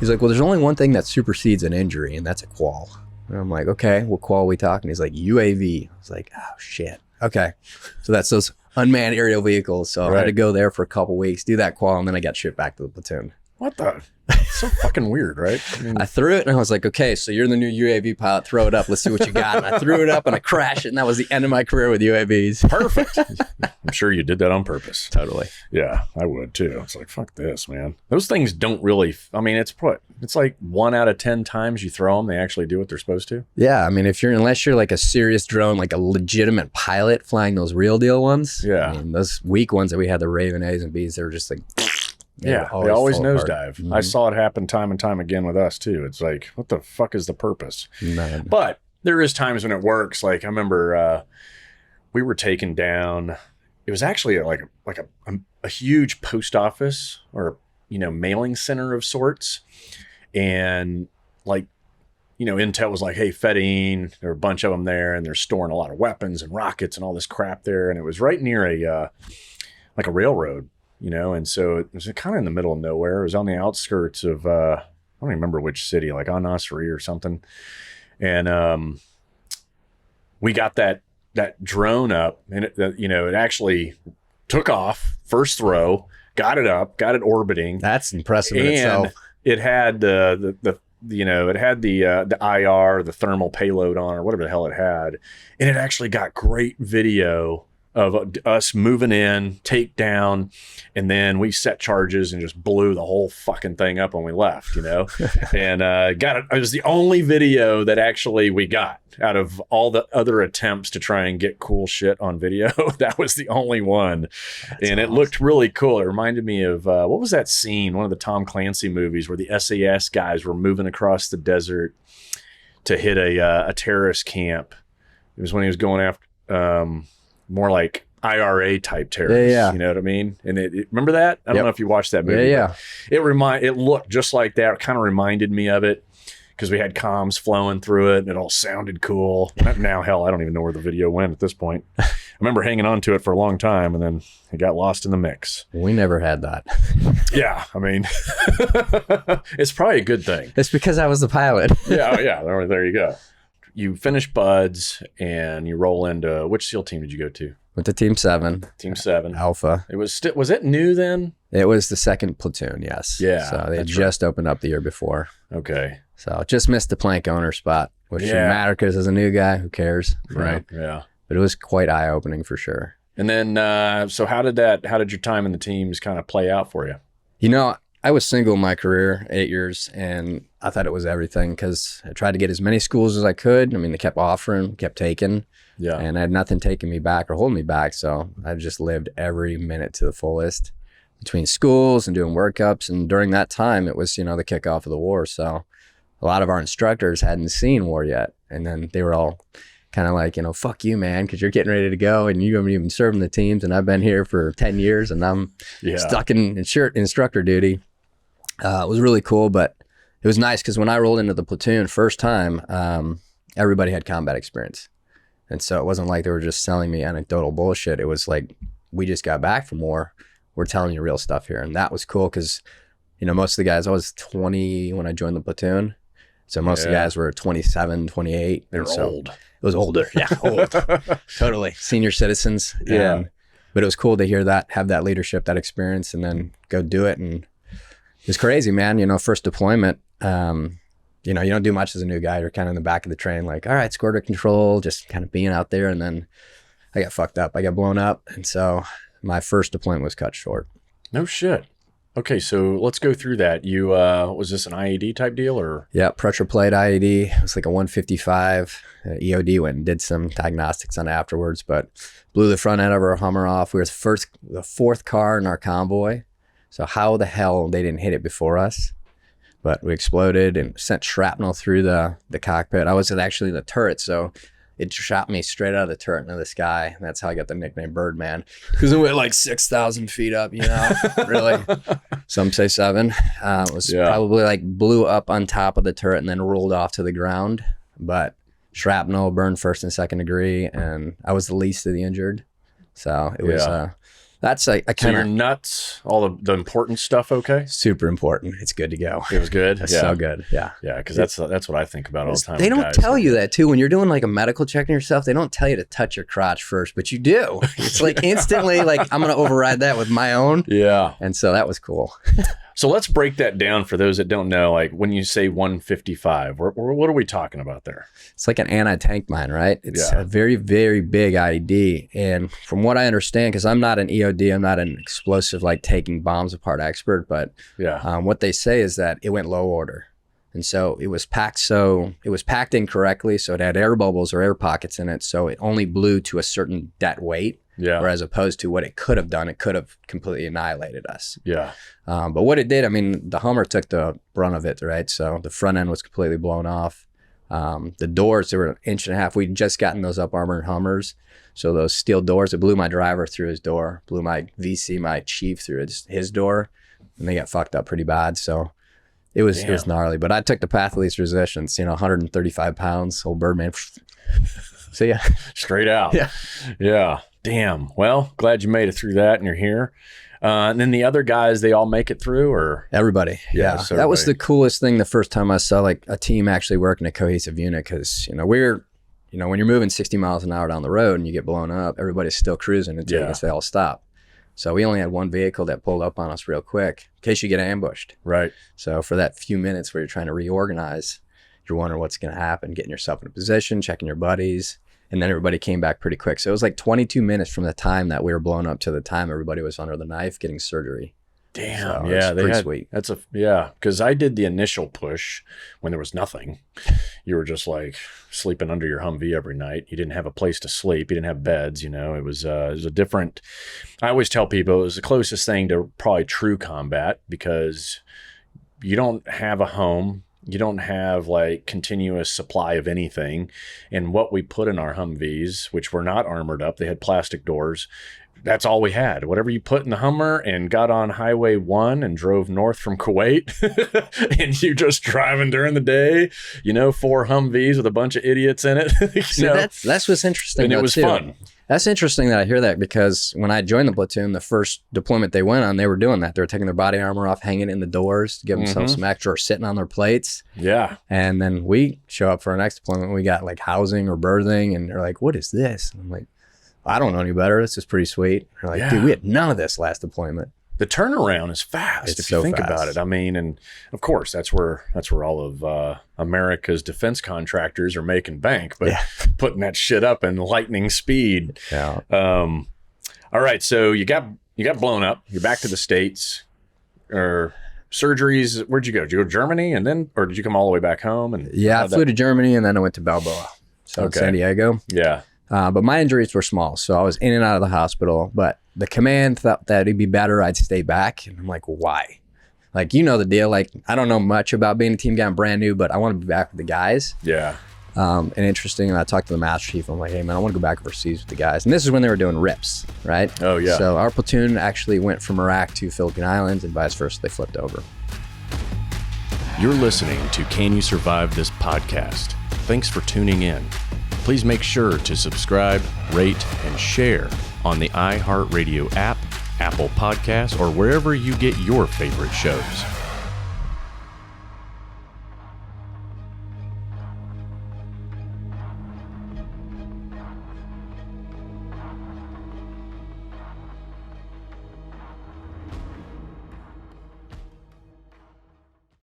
He's like, well, there's only one thing that supersedes an injury, and that's a qual. And I'm like, okay, what qual are we talking? He's like, UAV. I was like, oh, shit. Okay. So that's those unmanned aerial vehicles. So I had to go there for a couple weeks, do that qual, and then I got shipped back to the platoon. What the? It's so fucking weird, right? I threw it and I was like, okay, so you're the new UAV pilot. Throw it up. Let's see what you got. And I threw it up and I crashed it. And that was the end of my career with UAVs. Perfect. I'm sure you did that on purpose. Totally. Yeah, I would too. It's like, fuck this, man. Those things don't really, I mean, it's like 1 out of 10 times you throw them, they actually do what they're supposed to. Yeah. I mean, unless you're like a serious drone, like a legitimate pilot flying those real deal ones. Yeah. I mean, those weak ones that we had, the Raven A's and B's, they were just like, they always nosedive. Mm-hmm. I saw it happen time and time again with us too. It's like, what the fuck is the purpose? None. But there is times when it works. Like I remember we were taken down. It was actually like a huge post office or mailing center of sorts, and like Intel was like, hey, Fedine, there were a bunch of them there, and they're storing a lot of weapons and rockets and all this crap there, and it was right near a railroad. And so it was kind of in the middle of nowhere. It was on the outskirts of, I don't even remember which city, like Anasari or something. And we got that drone up, and it actually took off first throw, got it up, got it orbiting. That's impressive in itself. It had the IR, the thermal payload on, or whatever the hell it had. And it actually got great video of us moving in, take down, and then we set charges and just blew the whole fucking thing up when we left, and got it. It was the only video that actually we got out of all the other attempts to try and get cool shit on video. That was the only one. That's and awesome. It looked really cool. It reminded me of, what was that scene? One of the Tom Clancy movies where the SAS guys were moving across the desert to hit a terrorist camp. It was when he was going after, more like IRA type terrorists. Yeah. You know what I mean? And remember that? I don't know if you watched that movie. Yeah. It looked just like that. It kind of reminded me of it because we had comms flowing through it and it all sounded cool. Now, hell, I don't even know where the video went at this point. I remember hanging on to it for a long time and then it got lost in the mix. We never had that. Yeah. I mean, it's probably a good thing. It's because I was the pilot. Yeah. There you go. You finish buds and you roll into, which SEAL team did you go to? Went to Team 7. Team 7. Alpha. It was it new then? It was the second platoon, yes. Yeah. So they just opened up the year before. Okay. So just missed the plank owner spot, which didn't matter because as a new guy, who cares? Right. Yeah. But it was quite eye-opening for sure. And then, so how did your time in the teams kind of play out for you? I was single in my career, 8 years, and I thought it was everything because I tried to get as many schools as I could. I mean, they kept offering, kept taking, and I had nothing taking me back or holding me back. So I just lived every minute to the fullest between schools and doing workups. And during that time, it was, the kickoff of the war. So a lot of our instructors hadn't seen war yet. And then they were all kind of like, fuck you, man, because you're getting ready to go and you haven't even served in the teams. And I've been here for 10 years and I'm stuck in instructor duty. It was really cool, but it was nice because when I rolled into the platoon first time, everybody had combat experience. And so it wasn't like they were just selling me anecdotal bullshit. It was like, we just got back from war. We're telling you real stuff here. And that was cool because, most of the guys, I was 20 when I joined the platoon. So most of the guys were 27, 28. They're old. It was older. Yeah, old. Totally. Senior citizens. Yeah. But it was cool to hear that, have that leadership, that experience, and then go do it. And it's crazy, man. First deployment, you don't do much as a new guy. You're kind of in the back of the train, like, all right, squad control, just kind of being out there. And then I got fucked up. I got blown up. And so my first deployment was cut short. No shit. Okay, so let's go through that. You, was this an IED type deal or? Yeah, pressure plate IED. It was like a 155. EOD went and did some diagnostics on it afterwards, but blew the front end of our Hummer off. We were the fourth car in our convoy. So how the hell they didn't hit it before us? But we exploded and sent shrapnel through the cockpit. I was actually in the turret, so it shot me straight out of the turret into the sky. And that's how I got the nickname Birdman, because it went like 6,000 feet up, really. Some say 7. It was probably like blew up on top of the turret and then rolled off to the ground. But shrapnel burned 1st and 2nd degree, and I was the least of the injured. So it was... That's I kind So of your nuts, all the important stuff, okay? super important. It's good to go. It was good. It's so good. Yeah. Yeah, because that's what I think about all the time. They with don't guys. tell you that too when you're doing like a medical check on yourself. They don't tell you to touch your crotch first, but you do. It's like instantly like I'm gonna override that with my own. Yeah. And so that was cool. So let's break that down for those that don't know. Like when you say 155, what are we talking about there? It's like an anti-tank mine, right? It's a very, very big IED. And from what I understand, because I'm not an EOD, I'm not an explosive, like taking bombs apart expert, but what they say is that it went low order. And so it was packed incorrectly. So it had air bubbles or air pockets in it. So it only blew to a certain det weight. Yeah. Whereas opposed to what it could have done, it could have completely annihilated us. Yeah. But what it did, I mean, the Hummer took the brunt of it, right? So the front end was completely blown off. The doors, they were an inch and a half. We'd just gotten those up armored Hummers. So those steel doors, it blew my driver through his door, blew my VC, my chief through his door, and they got fucked up pretty bad. So it was gnarly. But I took the path of least resistance, 135 pounds, old Birdman. So yeah. Straight out. Yeah. Yeah. Damn. Well, glad you made it through that and you're here. And then the other guys, they all make it through, or everybody? Yeah. So that was the coolest thing the first time I saw like a team actually work in a cohesive unit, because when you're moving 60 miles an hour down the road and you get blown up, everybody's still cruising until they all stop. So we only had one vehicle that pulled up on us real quick in case you get ambushed. Right. So for that few minutes where you're trying to reorganize, you're wondering what's going to happen, getting yourself in a position, checking your buddies. And then everybody came back pretty quick. So it was like 22 minutes from the time that we were blown up to the time everybody was under the knife getting surgery. Damn. So yeah. pretty sweet. Because I did the initial push when there was nothing. You were just like sleeping under your Humvee every night. You didn't have a place to sleep. You didn't have beds. It was a different, I always tell people it was the closest thing to probably true combat, because you don't have a home. You don't have like continuous supply of anything. And what we put in our Humvees, which were not armored up, they had plastic doors. That's all we had. Whatever you put in the Hummer, and got on Highway 1 and drove north from Kuwait, and you just driving during the day, 4 Humvees with a bunch of idiots in it. That's what's interesting. And it was fun. That's interesting that I hear that, because when I joined the platoon, the first deployment they went on, they were doing that. They were taking their body armor off, hanging it in the doors to give themselves some extra, or sitting on their plates. Yeah. And then we show up for our next deployment. We got like housing or berthing, and they're like, "What is this?" And I'm like, "I don't know any better. This is pretty sweet." They're like, "Dude, we had none of this last deployment." The turnaround is fast if you think about it. I mean, and of course that's where all of America's defense contractors are making bank, but putting that shit up in lightning speed. Yeah. All right, so you got blown up. You're back to the States. Or surgeries. Where'd you go? Did you go to Germany or did you come all the way back home? And I flew to Germany, and then I went to Balboa, in San Diego. Yeah. But my injuries were small, so I was in and out of the hospital. But the command thought that it'd be better I'd stay back. And I'm like, why? Like, the deal. Like, I don't know much about being a team guy. I'm brand new, but I want to be back with the guys. Yeah. And interesting, and I talked to the master chief. I'm like, hey, man, I want to go back overseas with the guys. And this is when they were doing RIPS, right? Oh, yeah. So our platoon actually went from Iraq to Philippine Islands, and vice versa. They flipped over. You're listening to Can You Survive This Podcast? Thanks for tuning in. Please make sure to subscribe, rate, and share on the iHeartRadio app, Apple Podcasts, or wherever you get your favorite shows.